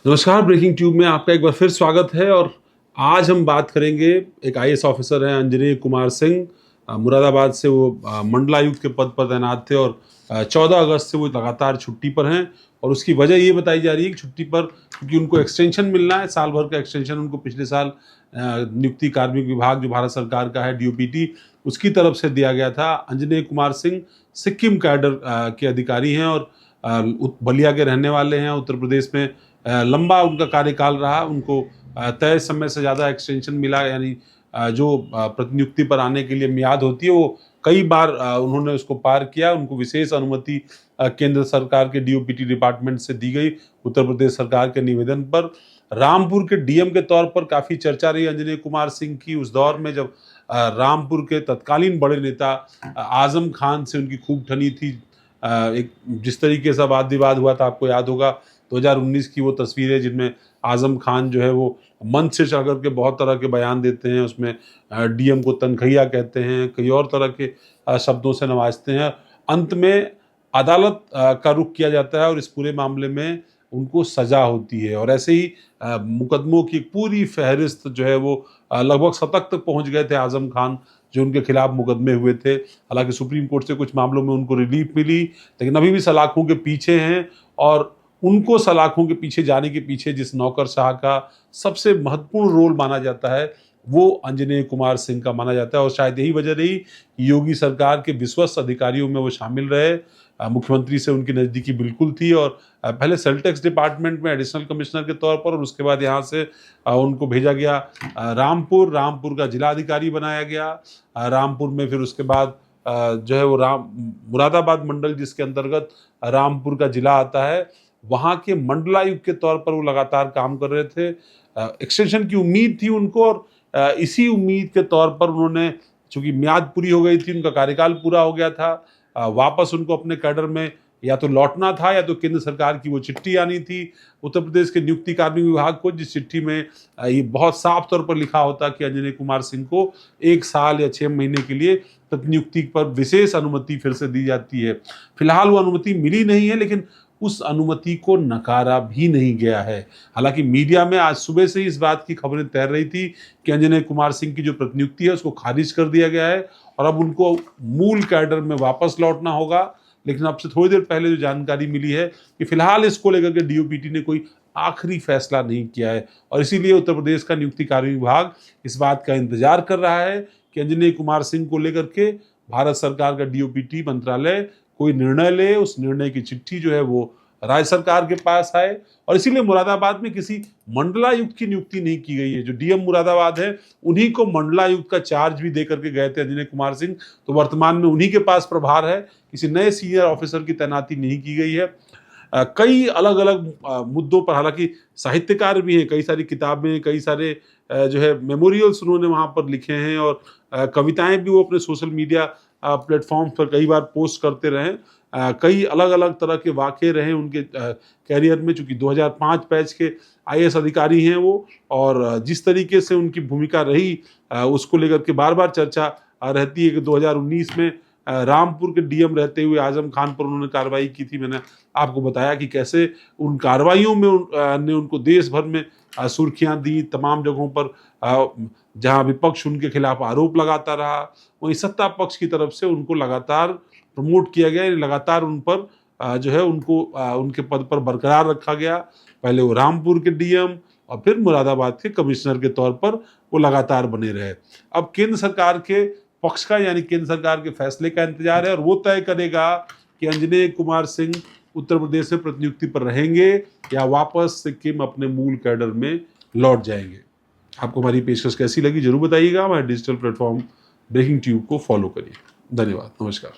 नमस्कार, breaking tube में आपका एक बार फिर स्वागत है। और आज हम बात करेंगे, एक आईएएस ऑफिसर हैं अंजनेय कुमार सिंह, मुरादाबाद से वो मंडलायुक्त के पद पर तैनात थे और 14 अगस्त से वो लगातार छुट्टी पर हैं। और उसकी वजह ये बताई जा रही है कि छुट्टी पर क्योंकि उनको एक्सटेंशन मिलना है, साल भर का एक्सटेंशन उनको पिछले साल नियुक्ति कार्मिक विभाग जो भारत सरकार का है डीओपीटी, उसकी तरफ से दिया गया था। अंजनेय कुमार सिंह सिक्किम कैडर के अधिकारी हैं और बलिया के रहने वाले हैं। उत्तर प्रदेश में लंबा उनका कार्यकाल रहा, उनको तय समय से ज़्यादा एक्सटेंशन मिला, यानी जो प्रतिनियुक्ति पर आने के लिए मियाद होती है वो कई बार उन्होंने उसको पार किया। उनको विशेष अनुमति केंद्र सरकार के डीओपीटी डिपार्टमेंट से दी गई उत्तर प्रदेश सरकार के निवेदन पर। रामपुर के डीएम के तौर पर काफ़ी चर्चा रही अंजनेय कुमार सिंह की उस दौर में जब रामपुर के तत्कालीन बड़े नेता आजम खान से उनकी खूब ठनी थी। एक जिस तरीके से वाद विवाद हुआ था, आपको याद होगा 2019 की वो तस्वीरें जिनमें आजम खान जो है वो मंच से चढ़ करके बहुत तरह के बयान देते हैं, उसमें डीएम को तनखैया कहते हैं, कई और तरह के शब्दों से नवाजते हैं। अंत में अदालत का रुख किया जाता है और इस पूरे मामले में उनको सजा होती है। और ऐसे ही मुकदमों की पूरी फहरिस्त जो है वो लगभग शतक तक पहुंच गए थे आजम खान जो उनके खिलाफ मुकदमे हुए थे। हालांकि सुप्रीम कोर्ट से कुछ मामलों में उनको रिलीफ मिली, लेकिन अभी भी सलाखों के पीछे हैं। और उनको सलाखों के पीछे जाने के पीछे जिस नौकरशाह का सबसे महत्वपूर्ण रोल माना जाता है वो अंजनेय कुमार सिंह का माना जाता है। और शायद यही वजह रही कि योगी सरकार के विश्वस्त अधिकारियों में वो शामिल रहे। मुख्यमंत्री से उनकी नज़दीकी बिल्कुल थी और पहले सेल टैक्स डिपार्टमेंट में एडिशनल कमिश्नर के तौर पर, और उसके बाद यहाँ से उनको भेजा गया रामपुर का जिलाधिकारी बनाया गया। रामपुर में फिर उसके बाद जो है वो मुरादाबाद मंडल जिसके अंतर्गत रामपुर का जिला आता है, वहाँ के मंडलायुक्त के तौर पर वो लगातार काम कर रहे थे। एक्सटेंशन की उम्मीद थी उनको और इसी उम्मीद के तौर पर उन्होंने, चूंकि म्याद पूरी हो गई थी, उनका कार्यकाल पूरा हो गया था, वापस उनको अपने कैडर में या तो लौटना था या तो केंद्र सरकार की वो चिट्ठी आनी थी उत्तर प्रदेश के नियुक्ति कार्मिक विभाग को, जिस चिट्ठी में ये बहुत साफ तौर पर लिखा होता कि अंजनेय कुमार सिंह को 1 साल या 6 महीने के लिए प्रतिनियुक्ति पर विशेष अनुमति फिर से दी जाती है। फिलहाल वो अनुमति मिली नहीं है, लेकिन उस अनुमति को नकारा भी नहीं गया है। हालांकि मीडिया में आज सुबह से ही इस बात की खबरें तैर रही थी कि अंजनेय कुमार सिंह की जो प्रतिनियुक्ति है उसको खारिज कर दिया गया है और अब उनको मूल कैडर में वापस लौटना होगा। लेकिन अब से थोड़ी देर पहले जो जानकारी मिली है कि फिलहाल इसको लेकर के डीओपीटी ने कोई आखिरी फैसला नहीं किया है और इसीलिए उत्तर प्रदेश का नियुक्ति कार्य विभाग इस बात का इंतजार कर रहा है कि अंजनेय कुमार सिंह को लेकर के भारत सरकार का डीओपीटी मंत्रालय कोई निर्णय ले। उस निर्णय की चिट्ठी जो है वो राज्य सरकार के पास आए और इसीलिए मुरादाबाद में किसी मंडलायुक्त की नियुक्ति नहीं की गई है। जो डीएम मुरादाबाद है उन्हीं को मंडलायुक्त का चार्ज भी दे करके गए थे अंजनेय कुमार सिंह, तो वर्तमान में उन्हीं के पास प्रभार है, किसी नए सीनियर ऑफिसर की तैनाती नहीं की गई है। कई अलग अलग मुद्दों पर, हालांकि साहित्यकार भी हैं, कई सारी किताबें, कई सारे जो है मेमोरियल्स उन्होंने वहाँ पर लिखे हैं और कविताएं भी वो अपने सोशल मीडिया प्लेटफॉर्म पर कई बार पोस्ट करते रहे। कई अलग अलग तरह के वाक़े रहे उनके कैरियर में, चूँकि 2005 बैच के आईएएस अधिकारी हैं वो, और जिस तरीके से उनकी भूमिका रही उसको लेकर के बार बार चर्चा रहती है कि 2019 में रामपुर के डीएम रहते हुए आजम खान पर उन्होंने कार्रवाई की थी। मैंने आपको बताया कि कैसे उन कार्रवाइयों में ने उनको देश भर में सुर्खियां दी, तमाम जगहों पर जहां विपक्ष उनके खिलाफ आरोप लगाता रहा, वहीं सत्ता पक्ष की तरफ से उनको लगातार प्रमोट किया गया, लगातार उन पर जो है उनको उनके पद पर बरकरार रखा गया। पहले वो रामपुर के डीएम और फिर मुरादाबाद के कमिश्नर के तौर पर वो लगातार बने रहे। अब केंद्र सरकार के पक्ष का, यानी केंद्र सरकार के फैसले का इंतजार है और वो तय करेगा कि अंजनेय कुमार सिंह उत्तर प्रदेश में प्रतिनियुक्ति पर रहेंगे या वापस सिक्किम अपने मूल कैडर में लौट जाएंगे। आपको हमारी पेशकश कैसी लगी जरूर बताइएगा। हमारे डिजिटल प्लेटफॉर्म ब्रेकिंग ट्यूब को फॉलो करिए। धन्यवाद, नमस्कार।